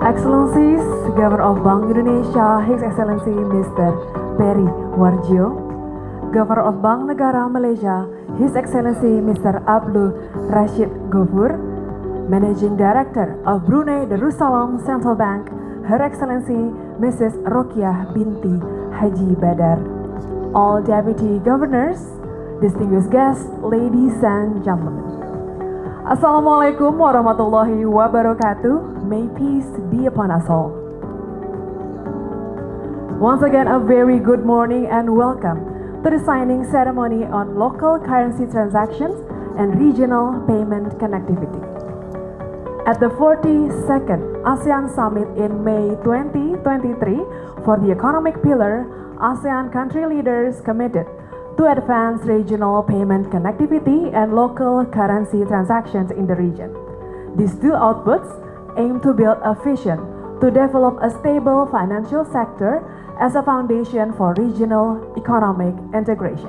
Excellencies, Governor of Bank Indonesia, His Excellency Mr. Peri Warjio, Governor of Bank Negara Malaysia, His Excellency Mr. Abdul Rashid Gofur, Managing Director of Brunei Darussalam Central Bank, Her Excellency Mrs. Rokiah binti Haji Badar, all Deputy Governors, distinguished guests, ladies and gentlemen. Assalamualaikum warahmatullahi wabarakatuh. May peace be upon us all. Once again, a very good morning and welcome to the signing ceremony on local currency transactions and regional payment connectivity. At the 42nd ASEAN Summit in May 2023 for the economic pillar, ASEAN country leaders committed to advance regional payment connectivity and local currency transactions in the region. These two outputs aim to build a vision to develop a stable financial sector as a foundation for regional economic integration.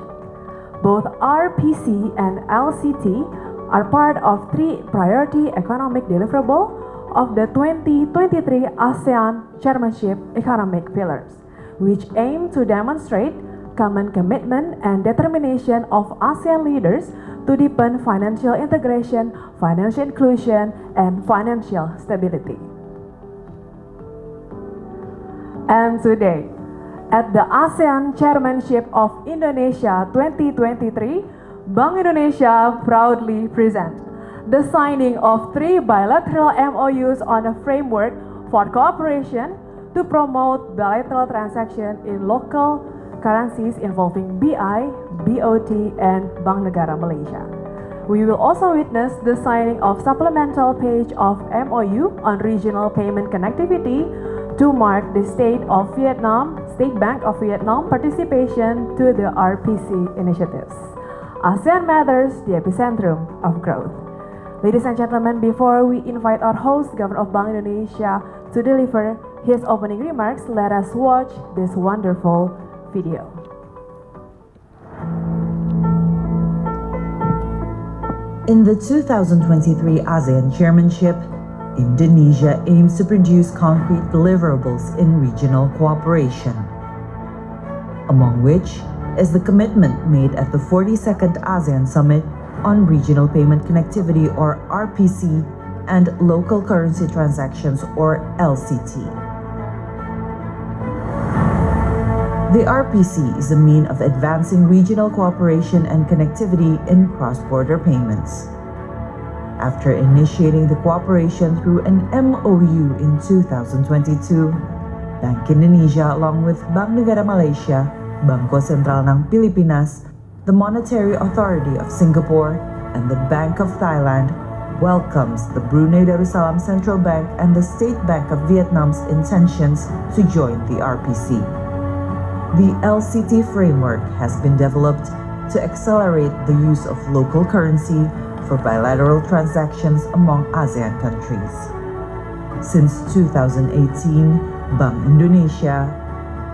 Both RPC and LCT are part of three priority economic deliverables of the 2023 ASEAN Chairmanship Economic Pillars, which aim to demonstrate common commitment and determination of ASEAN leaders to deepen financial integration, financial inclusion, and financial stability. And today, at the ASEAN Chairmanship of Indonesia 2023, Bank Indonesia proudly presents the signing of three bilateral MOUs on a framework for cooperation to promote bilateral transactions in local currencies involving BI, BOT, and Bank Negara Malaysia. We will also witness the signing of supplemental page of MOU on regional payment connectivity to mark the State Bank of Vietnam participation to the RPC initiatives. ASEAN Matters, the epicentrum of growth. Ladies and gentlemen, before we invite our host, Governor of Bank Indonesia, to deliver his opening remarks, let us watch this wonderful video. In the 2023 ASEAN Chairmanship, Indonesia aims to produce concrete deliverables in regional cooperation, among which is the commitment made at the 42nd ASEAN Summit on Regional Payment Connectivity or RPC and Local Currency Transactions or LCT. The RPC is a means of advancing regional cooperation and connectivity in cross-border payments. After initiating the cooperation through an MOU in 2022, Bank Indonesia along with Bank Negara Malaysia, Bangko Sentral ng Pilipinas, the Monetary Authority of Singapore, and the Bank of Thailand welcomes the Brunei Darussalam Central Bank and the State Bank of Vietnam's intentions to join the RPC. The LCT framework has been developed to accelerate the use of local currency for bilateral transactions among ASEAN countries. Since 2018, Bank Indonesia,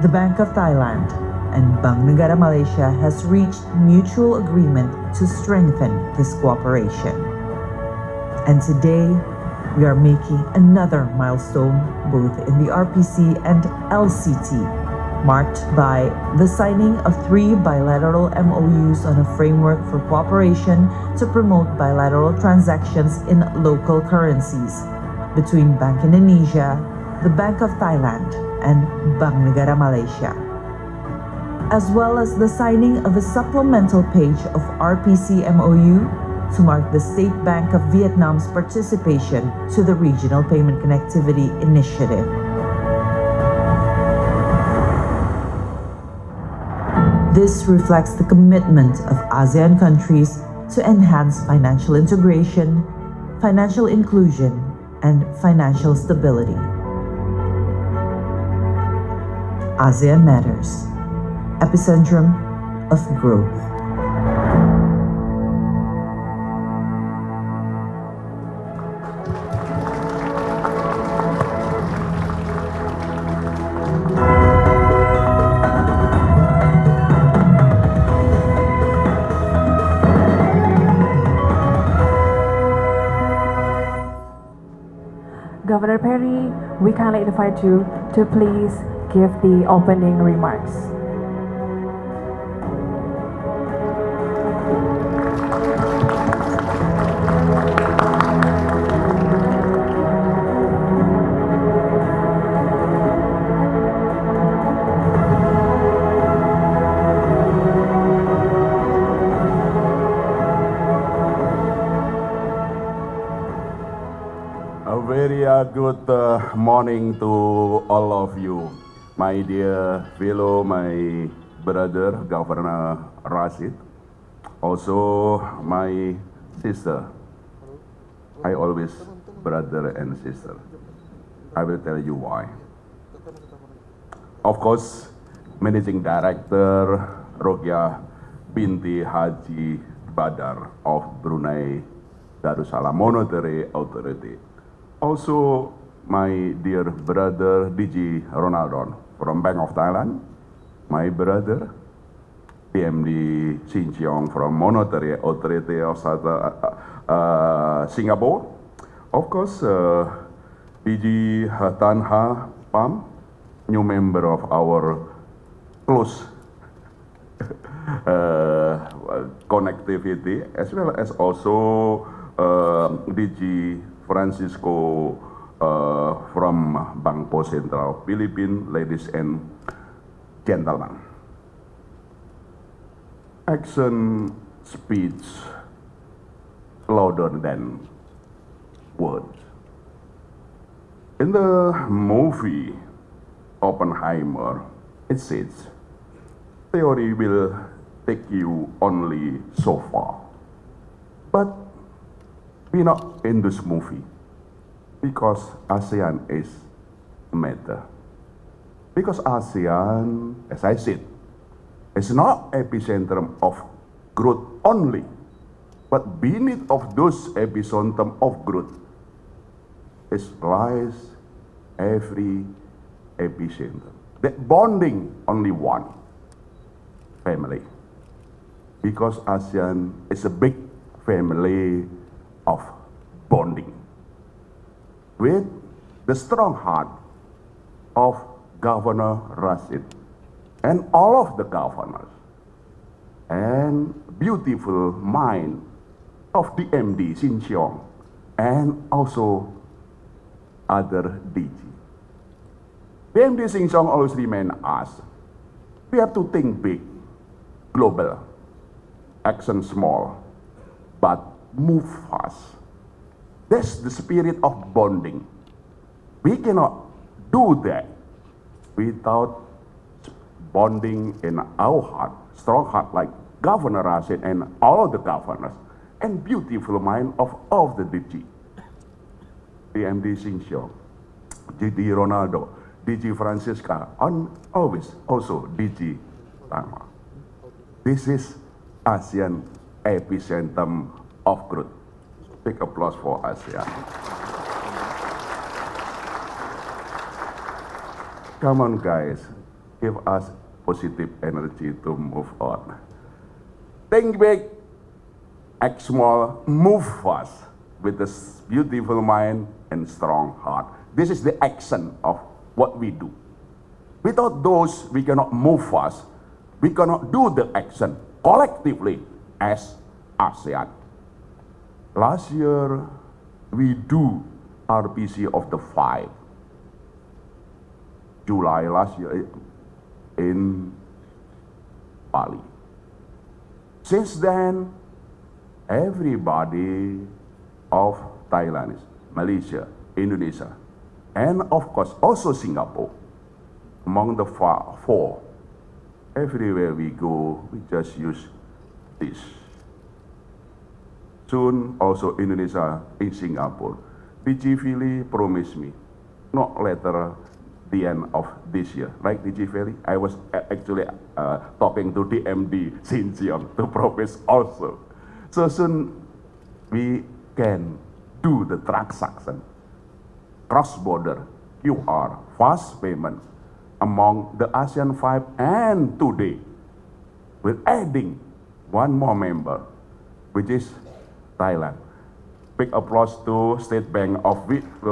the Bank of Thailand, and Bank Negara Malaysia has reached mutual agreement to strengthen this cooperation. And today, we are making another milestone both in the RPC and LCT, marked by the signing of three bilateral MOUs on a framework for cooperation to promote bilateral transactions in local currencies between Bank Indonesia, the Bank of Thailand, and Bank Negara Malaysia, as well as the signing of a supplemental page of RPC MOU to mark the State Bank of Vietnam's participation to the Regional Payment Connectivity Initiative. This reflects the commitment of ASEAN countries to enhance financial integration, financial inclusion, and financial stability. ASEAN Matters, epicentrum of growth. Governor Perry, we kindly invite you to please give the opening remarks. Good morning to all of you, my dear fellow, my brother, Governor Rashid, also my sister. I always brother and sister. I will tell you why. Of course, Managing Director Rogia binti Haji Badar of Brunei Darussalam Monetary Authority. Also, my dear brother DG Ronaldon from Bank of Thailand, my brother PMD Shin Cheong from Monetary Authority of Singapore, of course DG Tan Ha Pam, new member of our close connectivity, as well as also DG Francisco from Bangko Sentral, Philippines. Ladies and gentlemen, action speaks louder than words. In the movie Oppenheimer, it says, theory will take you only so far, but we're not in this movie because ASEAN is a matter. Because ASEAN, as I said, is not epicentrum of growth only, but beneath of those epicentrum of growth lies every epicentrum. That bonding only one family. Because ASEAN is a big family of bonding with the strong heart of Governor Rashid and all of the governors and beautiful mind of DMD Shin Cheong and also other DG. DMD Shin Cheong always remind us, we have to think big, global, action small, but move fast. That's the spirit of bonding. We cannot do that without bonding in our heart, strong heart like Governor Rashid and all of the governors, and beautiful mind of all of the DG. PMD Shin Cheong, DG Ronaldo, DG Francisca, and always also DG Tama. This is ASEAN epicentrum of growth. Big applause for ASEAN. Come on guys, give us positive energy to move on. Think big, act small, move fast with this beautiful mind and strong heart. This is the action of what we do. Without those, we cannot move fast. We cannot do the action collectively as ASEAN. Last year, we do RPC of the 5. July last year in Bali. Since then, everybody of Thailand, Malaysia, Indonesia, and of course also Singapore, among the 4, everywhere we go, we just use this. Soon also Indonesia in Singapore. DG Philly promised me, not later the end of this year, right DG Philly? I was actually talking to DMD Shin Cheong to promise also. So soon we can do the transaction, cross-border, QR, fast payment among the ASEAN 5, and today we're adding one more member, which is Thailand. Big applause to State Bank of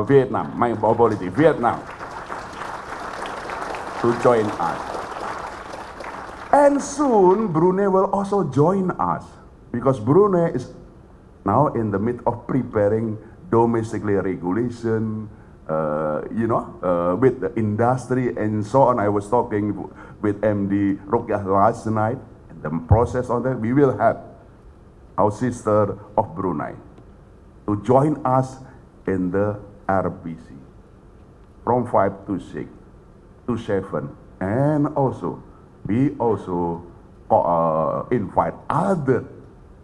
Vietnam, my mobility, Vietnam, to join us. And soon Brunei will also join us, because Brunei is now in the midst of preparing domestically regulation, with the industry and so on. I was talking with MD Rukyah last night. In the process of that, we will have our sister of Brunei to join us in the RPC from 5 to 6 to 7, and also we also invite other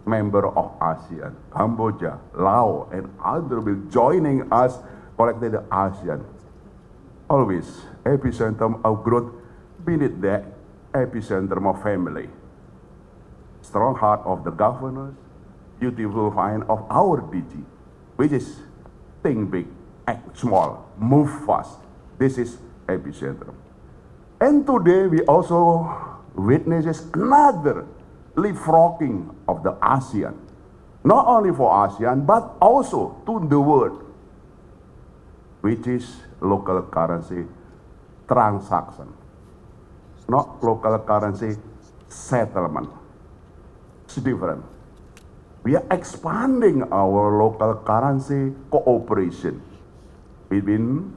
member of ASEAN, Cambodia, Laos, and other will joining us collected the ASEAN. Always epicenter of growth, beneath that epicenter of family. Strong heart of the governors, beautiful mind of our DG, which is think big, act small, move fast. This is epicenter. And today we also witnesses another leapfrogging of the ASEAN. Not only for ASEAN, but also to the world, which is local currency transaction. Not local currency settlement. It's different. We are expanding our local currency cooperation between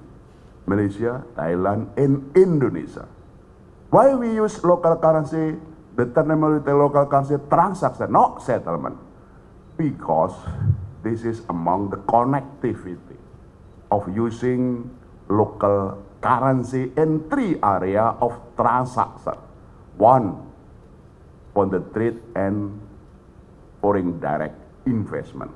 Malaysia, Thailand, and Indonesia. Why we use local currency, the terminology local currency transaction, not settlement? Because this is among the connectivity of using local currency in 3 areas of transaction. One, for the trade and foreign direct investment.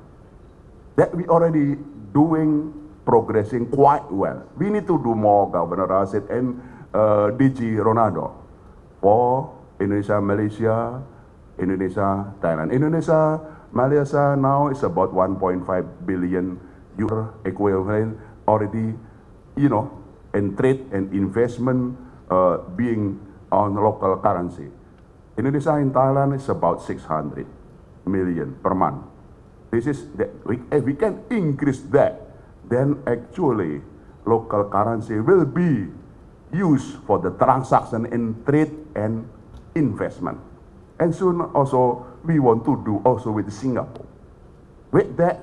That we already doing, progressing quite well. We need to do more, Governor Rashid and DG Ronaldo, for Indonesia, Malaysia, Indonesia, Thailand. Indonesia, Malaysia now is about 1.5 billion euro equivalent already, in trade and investment being on local currency. Indonesia and Thailand is about 600 million per month. This is that if we can increase that, then actually local currency will be used for the transaction in trade and investment. And soon also we want to do also with Singapore. With that,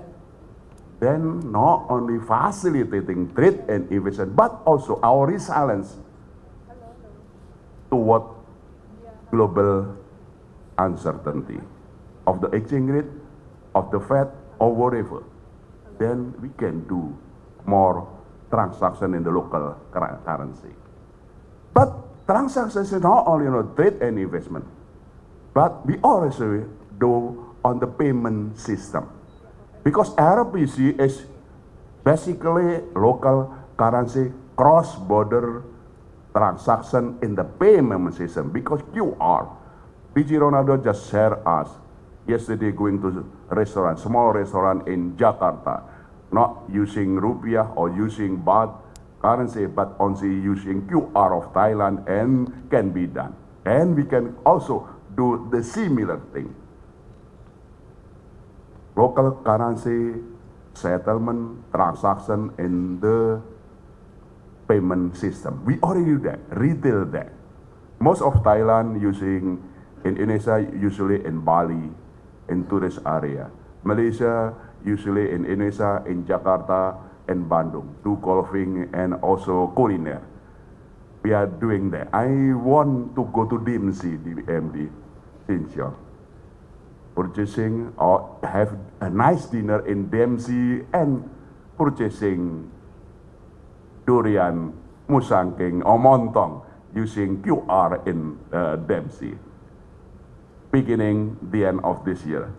then not only facilitating trade and investment, but also our resilience toward global uncertainty of the exchange rate, of the Fed, or whatever. Then we can do more transaction in the local currency. But transactions is not only trade and investment, but we also do on the payment system. Because RPC is basically local currency cross-border transaction in the payment system. Because QR, PG Ronaldo just shared us yesterday going to restaurant, small restaurant in Jakarta, not using rupiah or using baht currency, but only using QR of Thailand, and can be done. And we can also do the similar thing. Local currency settlement transaction in the payment system. We already do that, retail that. Most of Thailand using, in Indonesia usually in Bali, in tourist area. Malaysia usually in Indonesia, in Jakarta and Bandung, do golfing and also culinaire. We are doing that. I want to go to DMC, DMD, Sinchon, purchasing or have a nice dinner in DMC and purchasing durian, musangking or montong using QR in DMC, beginning the end of this year.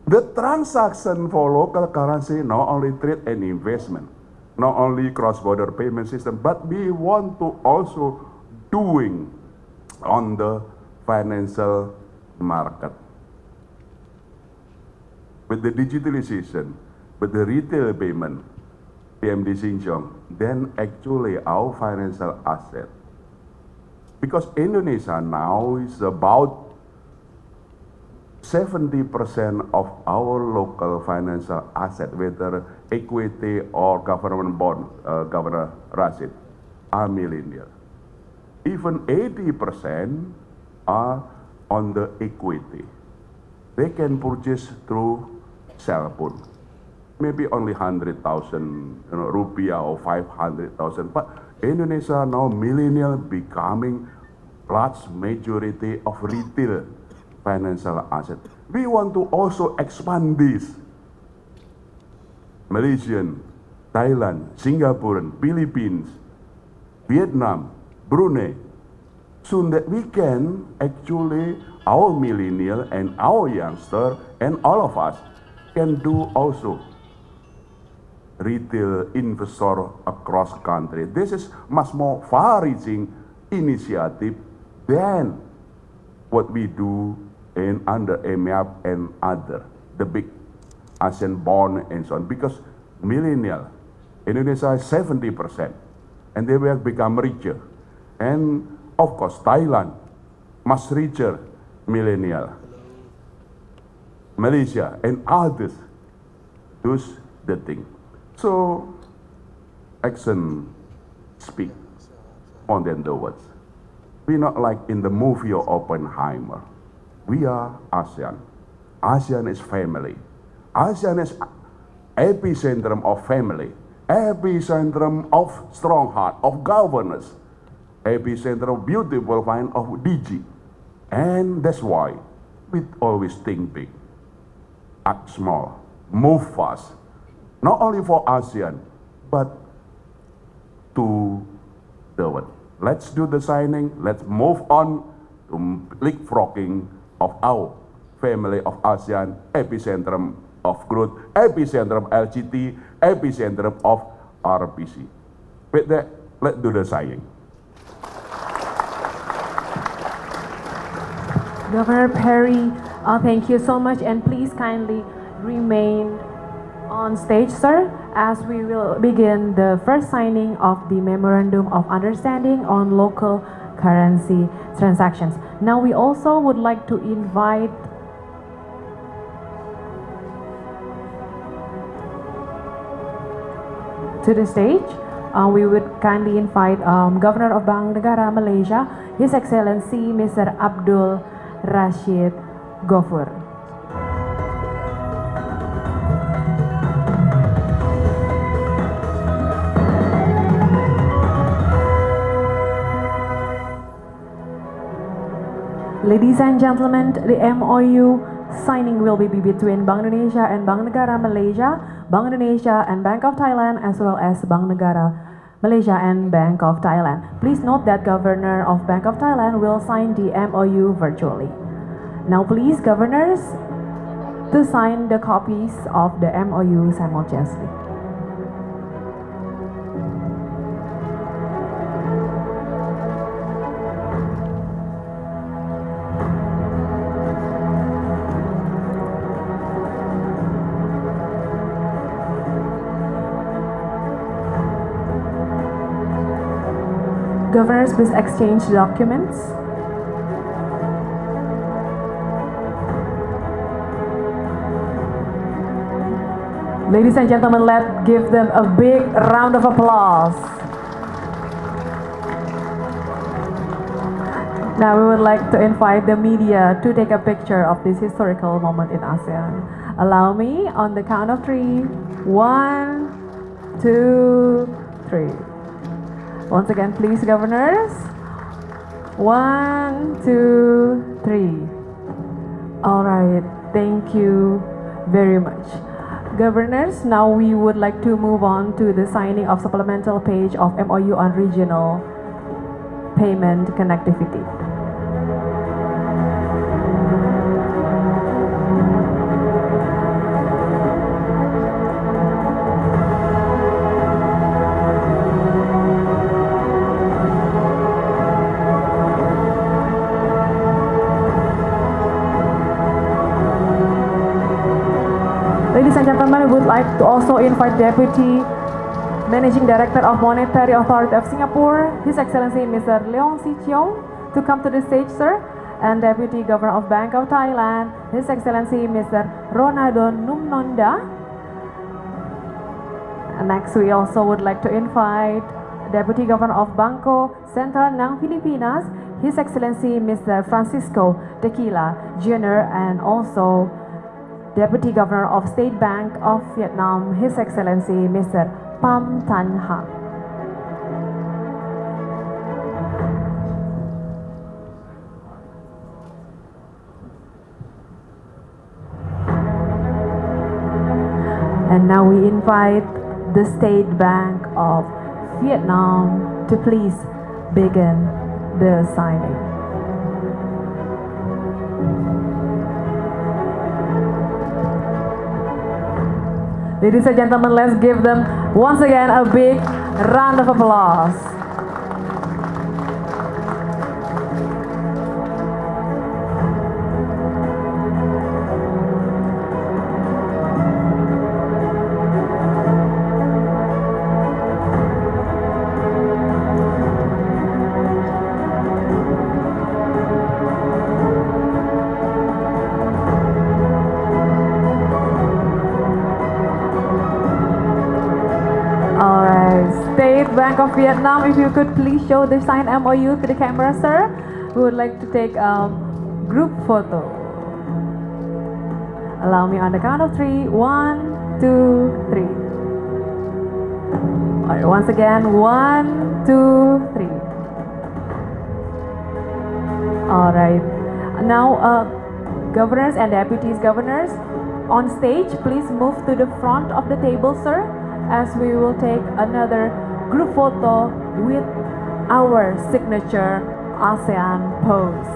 The transaction for local currency, not only trade and investment, not only cross-border payment system, but we want to also doing on the financial market. With the digitalization, with the retail payment, PMD Sinchong, then actually our financial asset. Because Indonesia now is about 70% of our local financial asset, whether equity or government bond, Governor Rashid, are millennial. Even 80% are on the equity. They can purchase through cell phone. Maybe only 100,000 rupiah or 500,000. But Indonesia now millennial becoming large majority of retail financial asset. We want to also expand this. Malaysian, Thailand, Singapore, Philippines, Vietnam, Brunei. Soon that we can actually, our millennial and our youngster and all of us can do also retail investor across country. This is much more far-reaching initiative than what we do in under MEF and other, the big ASEAN bond and so on. Because millennial, Indonesia is 70%, and they will become richer. And of course, Thailand, much richer millennial. Malaysia and others, those the thing. So, action speak more than the words. We're not like in the movie of Oppenheimer. We are ASEAN. ASEAN is family. ASEAN is epicentrum of family, epicentrum of strong heart, of governance, epicentrum of beautiful mind of DG. And that's why we always think big, act small, move fast. Not only for ASEAN, but to the world. Let's do the signing. Let's move on to leapfrogging of our family of ASEAN, epicentrum of growth, epicentrum LGT, epicentrum of RPC. With that, let's do the signing. Governor Perry, thank you so much, and please kindly remain on stage, sir, as we will begin the first signing of the Memorandum of Understanding on Local Currency Transactions. Now we also would like to invite to the stage, we would kindly invite Governor of Bank Negara Malaysia, His Excellency Mr. Abdul Rashid Gofur. Ladies and gentlemen, the MOU signing will be between Bank Indonesia and Bank Negara Malaysia, Bank Indonesia and Bank of Thailand, as well as Bank Negara Malaysia and Bank of Thailand. Please note that Governor of Bank of Thailand will sign the MOU virtually. Now please, governors, to sign the copies of the MOU simultaneously. Governors, please exchange documents. Ladies and gentlemen, let's give them a big round of applause. Now we would like to invite the media to take a picture of this historical moment in ASEAN. Allow me on the count of 3. 1, 2, 3. Once again, please, governors. 1, 2, 3. All right, thank you very much. Governors, now we would like to move on to the signing of supplemental page of MOU on regional payment connectivity. Ladies and gentlemen, we would like to also invite Deputy Managing Director of Monetary Authority of Singapore, His Excellency Mr. Leong Si Cheong, to come to the stage, sir, and Deputy Governor of Bank of Thailand, His Excellency Mr. Ronaldo Numnonda. And next, we also would like to invite Deputy Governor of Bangko Sentral ng Pilipinas, His Excellency Mr. Francisco Tequila Jr., and also Deputy Governor of State Bank of Vietnam, His Excellency Mr. Pham Thanh Ha. And now we invite the State Bank of Vietnam to please begin the signing. Ladies and gentlemen, let's give them once again a big round of applause. State Bank of Vietnam, if you could please show the signed MOU to the camera, sir. We would like to take a group photo. Allow me on the count of 3. 1, 2, 3. All right, once again, 1, 2, 3. All right. Now, governors and deputies governors on stage, please move to the front of the table, sir, as we will take another group photo with our signature ASEAN pose.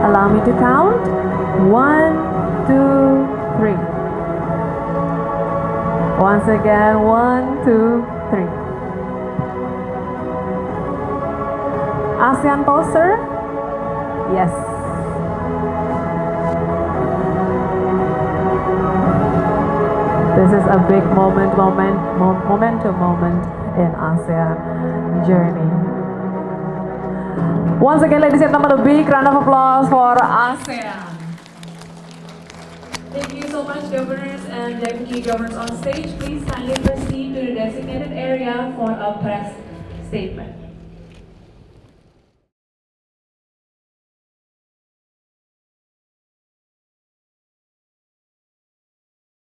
Allow me to count. 1, 2, 3. Once again, 1, 2, 3. ASEAN pose, sir? Yes. This is a big momentum moment in ASEAN journey. Once again, ladies and gentlemen, a big round of applause for ASEAN. Thank you so much, governors and deputy governors on stage. Please kindly proceed to the designated area for a press statement.